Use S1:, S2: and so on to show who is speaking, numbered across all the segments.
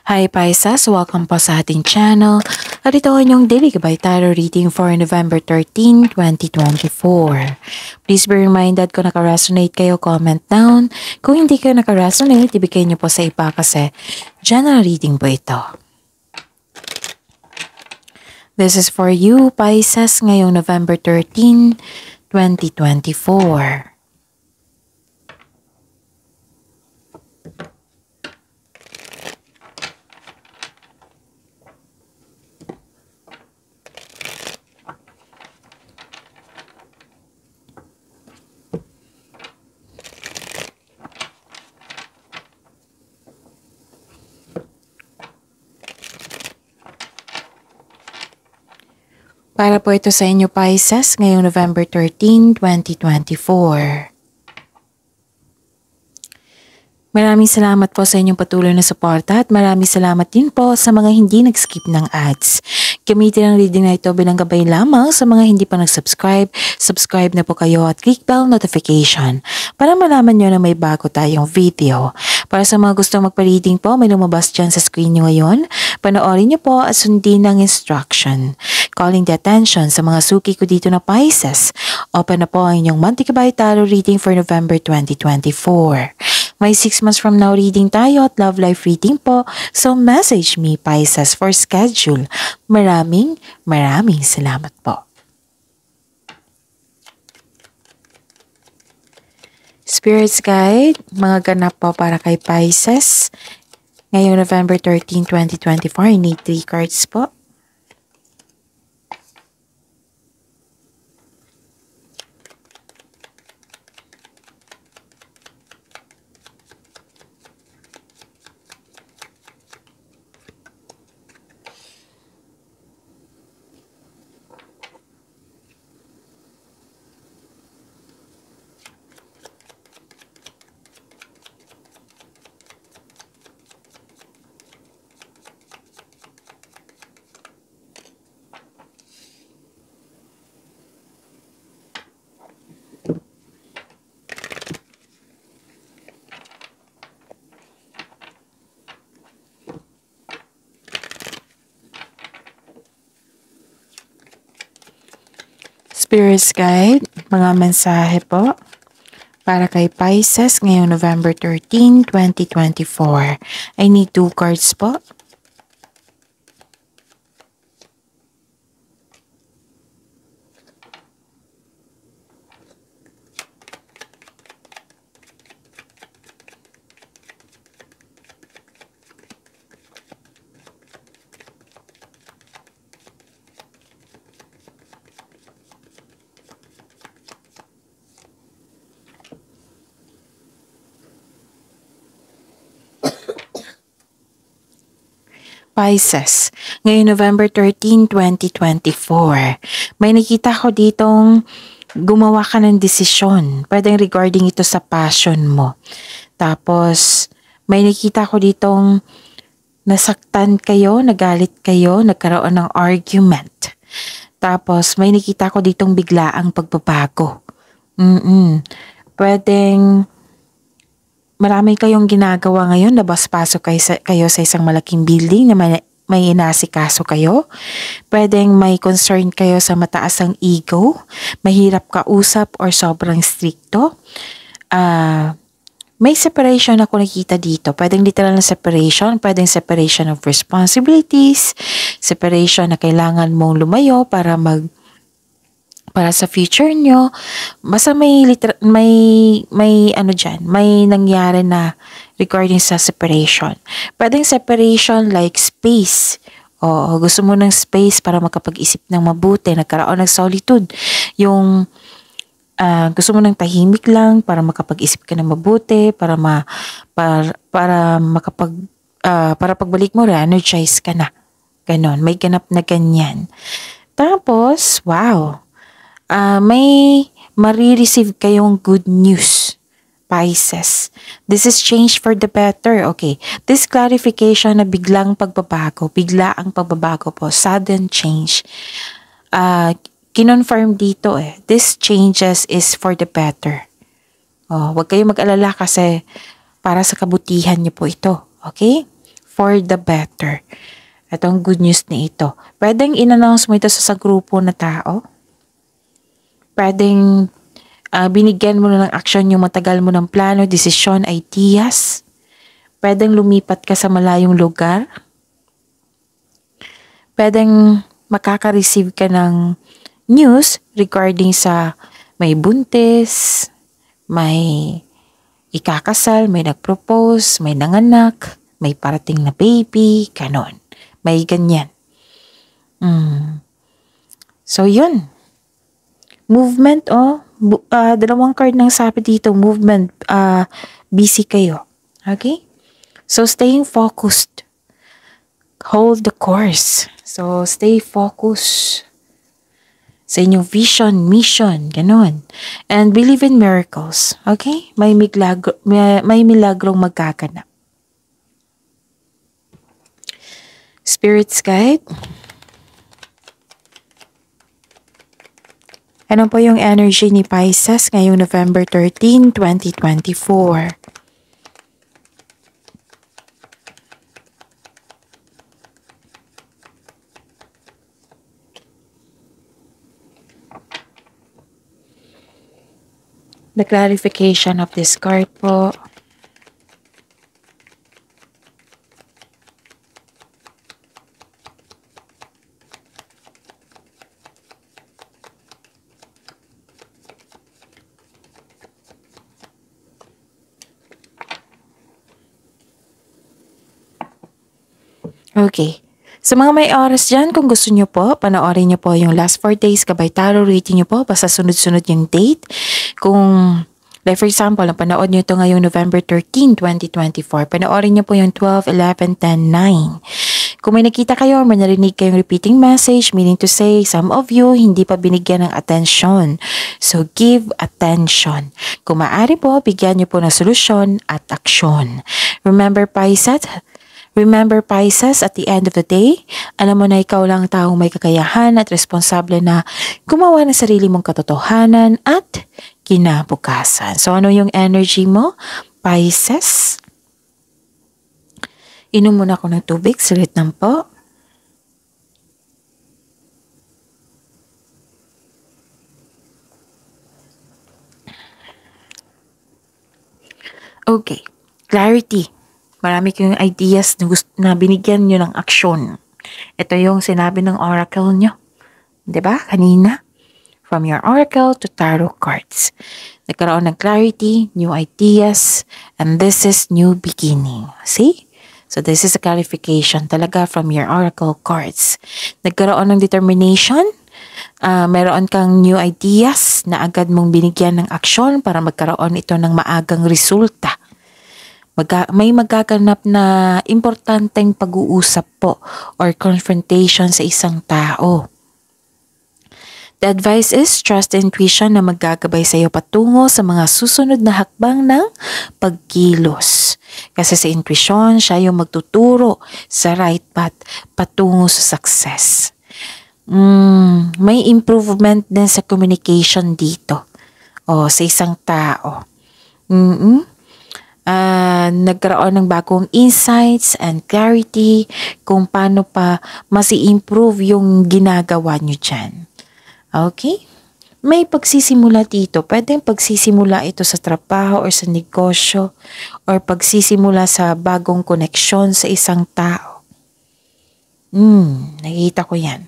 S1: Hi Pisces! Welcome po sa ating channel. At ito ang inyong daily gabay tarot reading for November 13, 2024. Please be reminded kung naka-resonate kayo, comment down. Kung hindi kayo naka-resonate, ibigay niyo po sa iba kasi general reading po ito. This is for you, Pisces, ngayong November 13, 2024. Para po ito sa inyo, Pisces, ngayong November 13, 2024. Maraming salamat po sa inyong patuloy na suporta at maraming salamat din po sa mga hindi nag-skip ng ads. Gamitin ang reading na ito bilang gabay lamang sa mga hindi pa nag-subscribe. Subscribe na po kayo at click bell notification para malaman nyo na may bago tayong video. Para sa mga gustong magpa-reading po, may lumabas dyan sa screen nyo ngayon. Panoorin nyo po at sundin ang instruction. Calling the attention sa mga suki ko dito na Pisces. Open na po ang inyong monthly gabay tarot reading for November 2024. May 6 months from now reading tayo at love life reading po. So message me Pisces for schedule. Maraming salamat po. Spirits Guide, mga ganap po para kay Pisces. Ngayong November 13, 2024, I need 3 cards po. Spirits Guide, mga mensahe po para kay Pisces ngayong November 13, 2024. I need 2 cards po. Pisces, ngayong November 13, 2024. May nakita ko ditong gumawa ka ng desisyon. Pwedeng regarding ito sa passion mo. Tapos, may nakita ko ditong nasaktan kayo, nagalit kayo, nagkaroon ng argument. Tapos, may nakita ko ditong biglaang pagbabago. Pwedeng marami kayong ginagawa ngayon, labas-pasok kayo sa isang malaking building na may inasikaso kayo. Pwedeng may concern kayo sa mataas ang ego, mahirap kausap or sobrang stricto. May separation ako nakita dito. Pwedeng literal na separation, pwedeng separation of responsibilities, separation na kailangan mong lumayo para sa future nyo. Basta may nangyari na regarding sa separation. Pwedeng separation like space. O gusto mo ng space para makapag-isip ng mabuti, nagkaroon ng solitude. Yung gusto mo ng tahimik lang para makapag-isip ka ng mabuti, para pagbalik mo, re-energize ka na. Ganon, may ganap na ganyan. Tapos, wow, may marireceive kayong good news, Pisces. This is change for the better. Okay, this clarification na biglaang pagbabago po, sudden change. Kinonfirm dito this changes is for the better. Huwag kayong mag-alala kasi para sa kabutihan niyo po ito. Okay? for the better. Itong good news na ito. Pwedeng in-announce mo ito sa grupo na tao. Pwedeng binigyan mo na ng action yung matagal mo ng plano, desisyon, ideas. Pwedeng lumipat ka sa malayong lugar. Pwedeng makaka-receive ka ng news regarding sa may buntis, may ikakasal, may nag-propose, may nanganak, may parating na baby, ganon. May ganyan. So, yun. Movement, dalawang card ng sabi dito, movement, busy kayo. Okay? So, staying focused. Hold the course. So, stay focused sa inyong vision, mission, ganon. And believe in miracles. Okay? May milagrong magkaganap. Spirit's Guide. Ano po yung energy ni Pisces ngayong November 13, 2024? The clarification of this card po. Okay. Sa mga may oras dyan, kung gusto nyo po, panoorin nyo po yung last 4 days kabay tarot reading nyo po, basta sunod-sunod yung date. Kung, like for example, ang panood nyo ito ngayong November 13, 2024, panoorin nyo po yung 12, 11, 10, 9. Kung may nakita kayo, may narinig kayong repeating message, meaning to say, some of you hindi pa binigyan ng attention. So, give attention. Kung maaari po, bigyan nyo po ng solusyon at aksyon. Remember, Pisces, at the end of the day, alam mo na ikaw lang taong may kakayahan at responsable na gumawa ng sarili mong katotohanan at kinabukasan. So, ano yung energy mo, Pisces? Inom muna ako ng tubig, sulit lang po. Okay, clarity. Marami kayong ideas na binigyan nyo ng aksyon. Ito yung sinabi ng oracle nyo. 'Di ba? Kanina. From your oracle to tarot cards. Nagkaroon ng clarity, new ideas, and this is new beginning. See? So this is a clarification talaga from your oracle cards. Nagkaroon ng determination. Meron kang new ideas na agad mong binigyan ng aksyon para magkaroon ito ng maagang resulta. May magaganap na importanteng pag-uusap po or confrontation sa isang tao. The advice is trust intuition na maggagabay sa iyo patungo sa mga susunod na hakbang ng pagkilos. Kasi sa intuition, siya yung magtuturo sa right path patungo sa success. May improvement din sa communication dito sa isang tao. Nagkaroon ng bagong insights and clarity kung paano pa mas i-improve yung ginagawa nyo dyan. Okay? May pagsisimula dito. Pwedeng pagsisimula ito sa trabaho or sa negosyo or pagsisimula sa bagong koneksyon sa isang tao. Nakita ko yan.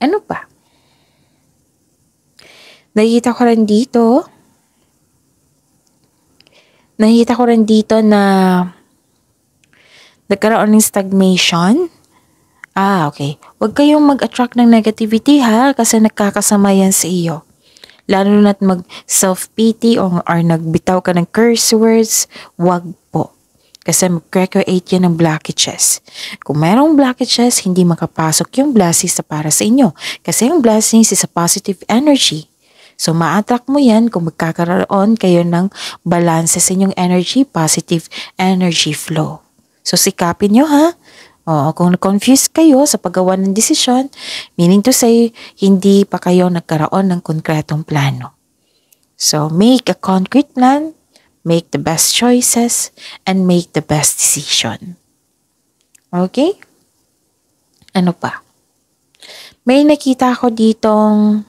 S1: Ano pa? Nakita ko rin dito na nagkaroon ng stagnation. Okay. Huwag kayong mag-attract ng negativity kasi nakakasama yan sa iyo. Lalo na't mag-self-pity or nagbitaw ka ng curse words, wag po. Kasi mag-create yan ng blockages. Kung mayroong blockages, hindi makapasok yung blessings para sa inyo. Kasi yung blessings is a positive energy. So, ma-attract mo yan kung magkakaroon kayo ng balance sa inyong energy, positive energy flow. So, sikapin nyo kung na-confuse kayo sa paggawa ng desisyon, meaning to say, hindi pa kayo nagkaroon ng konkretong plano. So, make a concrete plan, make the best choices, and make the best decision. Okay? Ano pa? May nakita ko ditong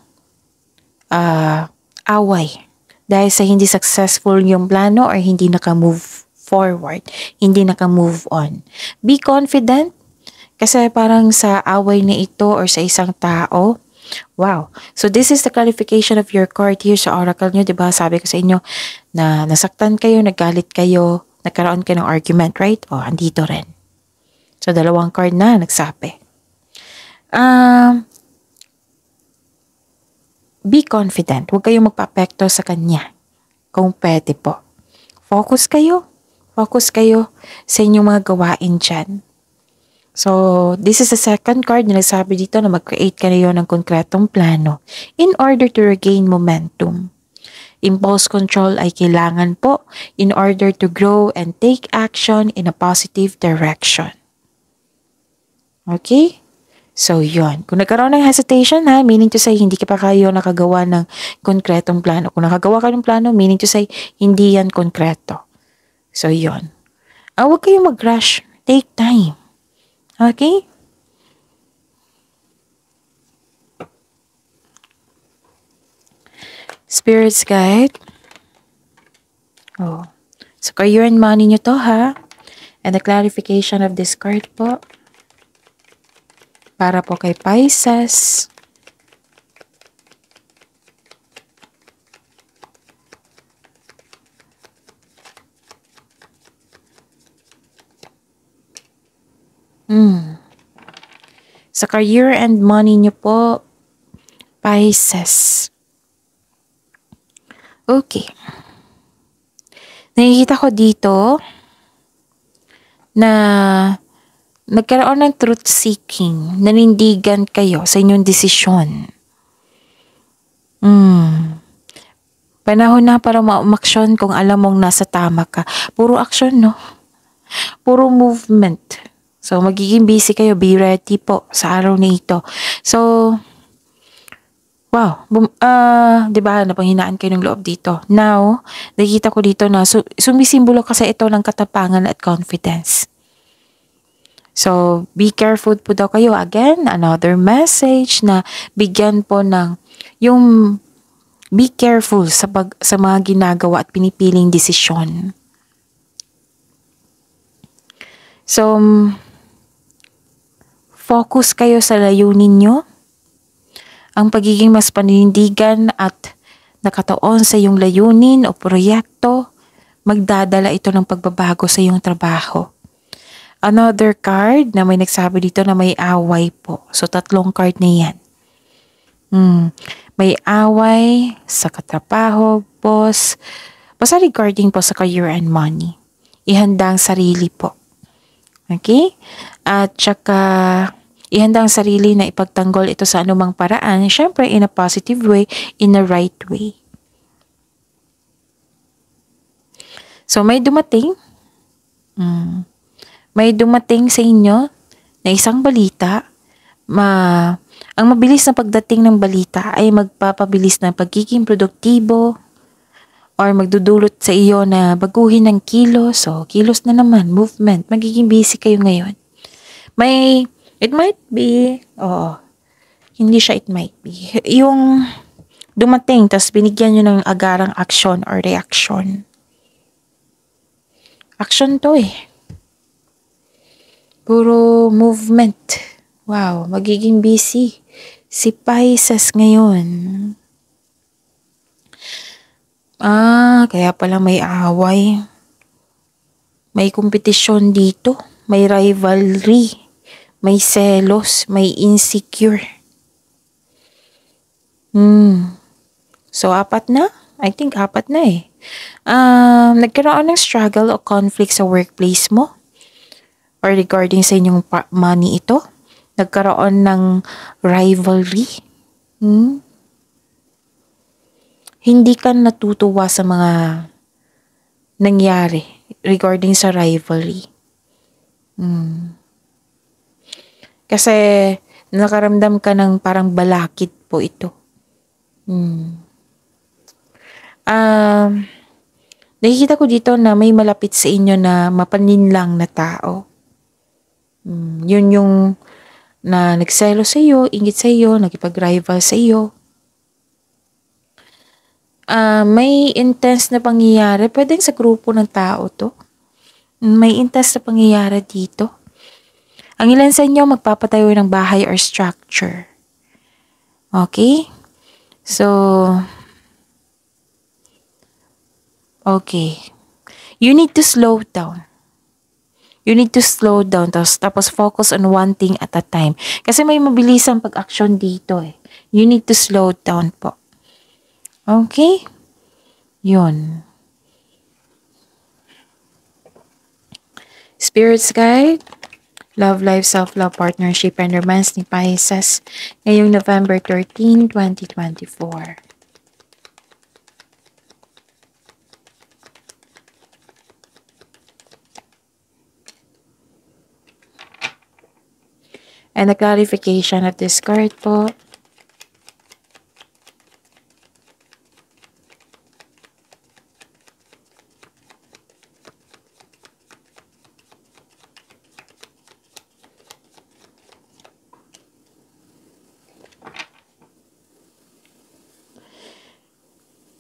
S1: away dahil sa hindi successful yung plano or hindi naka-move forward, hindi naka-move on. Be confident kasi parang sa away na ito or sa isang tao, wow. So this is the clarification of your card here sa oracle nyo, diba? Sabi ko sa inyo na nasaktan kayo, naggalit kayo, nagkaroon kayo ng argument, right? O, andito rin. So dalawang card na nagsabi. Be confident. Huwag kayong magpa-apekto sa kanya. Kung pwede po. Focus kayo. Focus kayo sa inyong mga gawain dyan. So, this is the second card na nagsabi dito na mag-create kayo ng konkretong plano in order to regain momentum. Impulse control ay kailangan po in order to grow and take action in a positive direction. Okay? So, yun. Kung nagkaroon ng hesitation, meaning to say, hindi ka pa kayo nakagawa ng konkretong plano. Kung nakagawa ka ng plano, meaning to say, hindi yan konkreto. So, yun. Huwag kayong mag-rush. Take time. Okay? Spirits guide. Oh. So, career and money nyo to, And the clarification of this card po. Para po kay Pisces. Sa career and money nyo po, Pisces. Okay. Nakikita ko dito na nagkaroon ng truth seeking, nanindigan kayo sa inyong desisyon. Panahon na para ma-aksyon kung alam mong nasa tama ka. Puro action, no? Puro movement. So, magiging busy kayo. Be ready po sa araw na ito. So, wow. Diba, napanghinaan kayo ng loob dito. Now, nakikita ko dito na sumisimbolo kasi ito ng katapangan at confidence. So, be careful po daw kayo. Again, another message na bigyan po ng yung be careful sa mga ginagawa at pinipiling desisyon. So, focus kayo sa layunin nyo. Ang pagiging mas panindigan at nakataon sa iyong layunin o proyekto, magdadala ito ng pagbabago sa iyong trabaho. Another card na may nagsabi dito na may away po. So, 3 card na yan. May away sa katrabaho, boss. Basta regarding po sa career and money. Ihanda ang sarili po. Okay? At saka, ihanda ang sarili na ipagtanggol ito sa anumang paraan. Syempre, in a positive way, in a right way. So, may dumating. May dumating sa inyo na isang balita. Ang mabilis na pagdating ng balita ay magpapabilis ng pagiging produktibo or magdudulot sa iyo na baguhin ng kilos. So, kilos na naman, movement. Magiging busy kayo ngayon. It might be, hindi siya it might be. Yung dumating, tas binigyan nyo ng agarang action or reaction. Action to Puro movement. Wow, magiging busy. Si Pisces ngayon. Kaya pala may away. May kompetisyon dito. May rivalry. May selos. May insecure. So, 4 na? I think 4 na Nagkaroon ng struggle o conflict sa workplace mo? Or regarding sa inyong money ito? Nagkaroon ng rivalry? Hindi ka natutuwa sa mga nangyari regarding sa rivalry. Kasi nakaramdam ka ng parang balakid po ito. Nakikita ko dito na may malapit sa inyo na mapaninlang na tao. Yun yung na nagselo sa iyo, inggit sa iyo, nagipag-rival sa iyo. May intense na pangyayari. Pwedeng sa grupo ng tao to. May intense na pangyayari dito. Ang ilan sa inyo magpapatayo ng bahay or structure. Okay? So, okay. You need to slow down. You need to slow down tapos focus on one thing at a time. Kasi may mabilisang pag-action dito eh. You need to slow down po. Okay? Yun. Spirits Guide, Love Life, Self-Love, Partnership, and Romance ni Pisces ngayong November 13, 2024. And the clarification of this card po.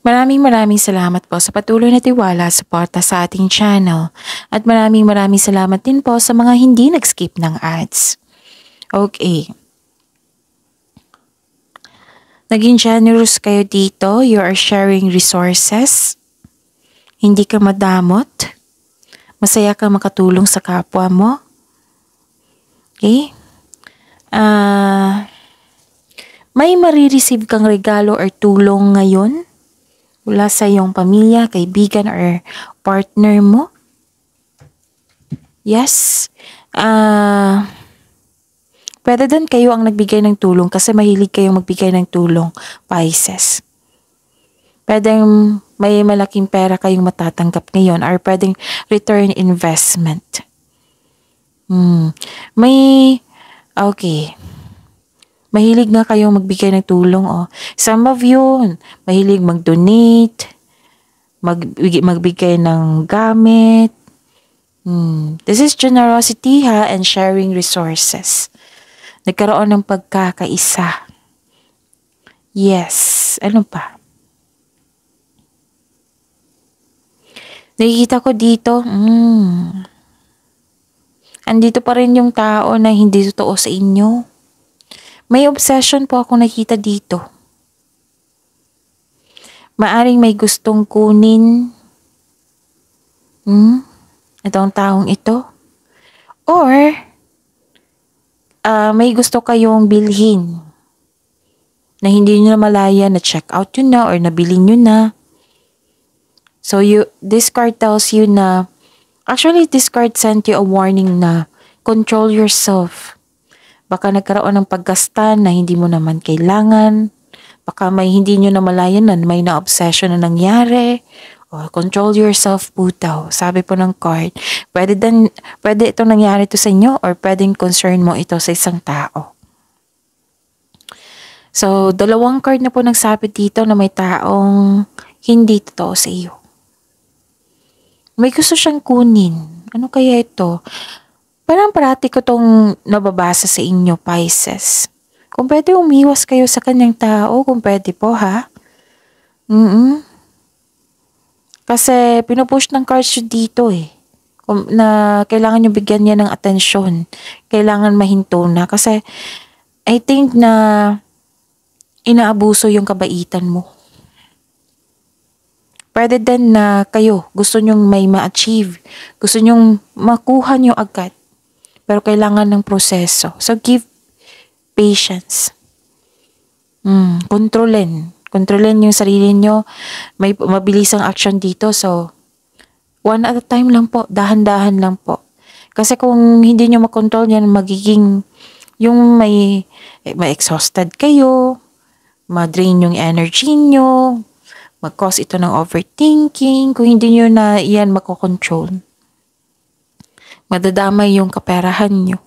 S1: Maraming salamat po sa patuloy na tiwala at suporta sa ating channel. At maraming salamat din po sa mga hindi nag-skip ng ads. Okay. Naging generous kayo dito. You are sharing resources. Hindi ka madamot. Masaya ka makatulong sa kapwa mo. Okay? May marireceive kang regalo or tulong ngayon mula sa iyong pamilya, kaibigan, or partner mo. Yes. Pwede din kayo ang nagbigay ng tulong kasi mahilig kayong magbigay ng tulong, Pisces. Pwedeng may malaking pera kayong matatanggap ngayon or pwedeng return investment. Okay. Mahilig nga kayong magbigay ng tulong. Some of you, mahilig mag-donate, magbigay ng gamit. This is generosity and sharing resources. Nagkaroon ng pagkakaisa. Yes. Ano pa? Nakikita ko dito, andito pa rin yung tao na hindi totoo sa inyo. May obsession po ako nakita dito. Maaring may gustong kunin itong taong ito. Or, may gusto kayong bilhin na hindi nyo na malaya na check out yun na or nabili nyo na. So, this card tells you na, actually this card sent you a warning na control yourself. Baka nagkaroon ng paggasta na hindi mo naman kailangan. Baka may hindi nyo na malaya na may na-obsession na nangyari. Control yourself po daw. Sabi po ng card. Pwede itong nangyari to sa inyo or pwedeng concern mo ito sa isang tao. So, dalawang card na po nagsabi dito na may taong hindi totoo sa iyo. May gusto siyang kunin. Ano kaya ito? Parang parati ko tong nababasa sa inyo, Pisces. Kung pwede umiwas kayo sa kanyang tao, kung pwede po ha. Kasi pinupush ng cards yun dito eh. Na kailangan nyo bigyan niya ng atensyon. Kailangan mahinto na. Kasi I think na inaabuso yung kabaitan mo. Pwede din na kayo, gusto nyong may ma-achieve. Gusto nyong makuha nyo agad. Pero kailangan ng proseso. So, give patience. Kontrolin. Kontrolin yung sarili nyo. May mabilisang action dito. So, one at a time lang po. Dahan-dahan lang po. Kasi kung hindi nyo makontrol yan, magiging yung may exhausted kayo, ma-drain yung energy nyo, mag-cause ito ng overthinking. Kung hindi nyo na yan makokontrol, madadamay yung kaperahan nyo.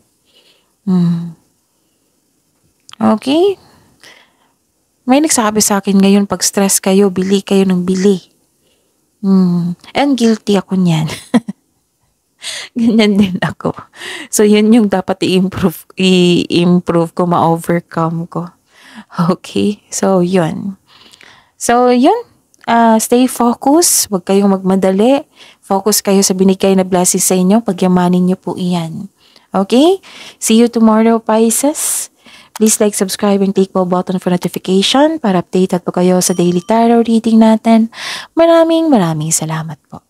S1: Okay? May nagsabi sa akin ngayon, pag stress kayo, bili kayo ng bili. And guilty ako niyan. Ganyan din ako. So, yun yung dapat i-improve ko, ma-overcome ko. Okay? So, yun. So, yun. Stay focused. Huwag kayong magmadali. Focus kayo sa binigay na blessing sa inyo. Pagyamanin niyo po iyan. Okay? See you tomorrow, Pisces. Please like, subscribe, and click bell button for notification para updated po kayo sa daily tarot reading natin. Maraming salamat po.